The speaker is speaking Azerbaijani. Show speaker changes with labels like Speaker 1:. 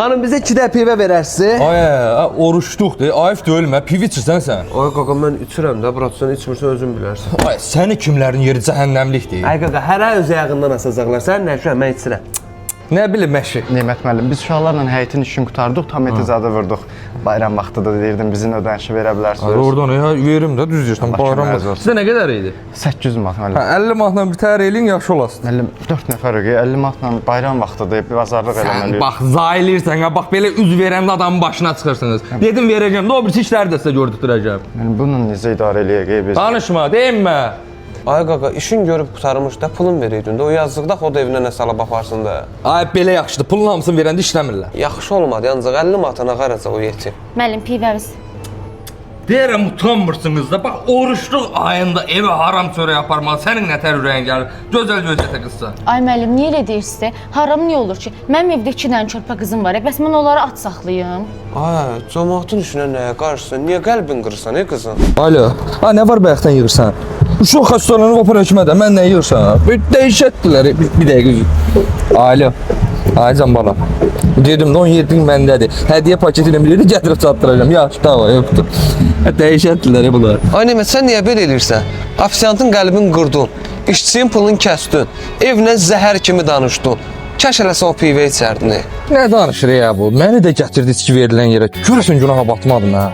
Speaker 1: Xanım bizə 2 də pivə verərsiz?
Speaker 2: Ay, oruçluq de, ayıf deyilmə, piv içirsən sən.
Speaker 1: Ay qaqa mən içirəm də, brat sən içmirsən özün bilərsən.
Speaker 2: Ay, səni kimlərin yeri cəhənnəmlikdir.
Speaker 1: Ay qaqa hərə öz ayağından asacaqlar. Sən nə şübhə mən içirəm.
Speaker 2: Nə bilim məşi.
Speaker 3: Nemət müəllim, biz uşaqlarla həyətin işini qurtardıq, tam etizadı vurduq. Bayram vaxtı da deyirdim, bizim ödənişi verə bilərsiniz.
Speaker 2: Oradan ya verim də düz deyirsən, bayram. Sizə nə qədər idi?
Speaker 3: 800 manat müəllim.
Speaker 2: 50 manatla bir təhər elin yaxşı olasın.
Speaker 3: Müəllim 4 nəfər ögey, 50 manatla bayram vaxtıdır, bir bazarlıq eləməliyik.
Speaker 2: Bax, zayilirsən, bax belə üz verəndə adamın başına çıxırsınız. Dedim verəcəm, də o bir işləri də sizə gördürəcəm.
Speaker 3: Müəllim bununla necə idarə eləyək biz?
Speaker 2: Danışma, deyinmə.
Speaker 1: Ay qaqa işin görüb qurtarmış da pulun veriydin də o yazdıqda o da evinə nə salıb aparsın da.
Speaker 2: Ay belə yaxşıdır, pulun hamısını verəndə işləmirlər.
Speaker 1: Yaxşı olmadı, ancaq 50 manatına qaracaq o yetim.
Speaker 4: Müəllim pivəmiz.
Speaker 2: Deyirəm utanmırsınız da, bax oruçluq ayında evə haram çörək aparmalı, sənin nətər ürəyin gəlir, gözəl gözətə qızsa.
Speaker 4: Ay müəllim, niyə elə deyirsiz? Haram niyə olur ki? Mənim evdə 2 dənə körpə qızım var, bəs mən onları at saxlayım.
Speaker 1: Ay, cəmaatın işinə nəyə qarşısın? Niyə qəlbin qırırsan, qızım?
Speaker 2: Alo, nə var bayaqdan yığırsan? Uşaq xəstələnib opera hökmədə, mən nə yığırsan? Dəyişətdilər, bir dəqiqə üzr. Alo, ay can bala. Dedim, 17 məndədir. Hədiyyə paketi ilə bilirdi, gətirib çatdıracağım. Yaxşı, tamam, öpdüm. Dəyişətdilər bunlar.
Speaker 1: Ay Nemət, sən niyə belə eləyirsən? Ofisiantın qəlbini qırdın, işçinin pulunu kəsdin, evlə zəhər kimi danışdın. Kaş eləsə o pivə içərdin.
Speaker 2: Nə danışır ya bu? Məni də gətirdi içki verilən yerə. Görəsən günaha batmadım hə?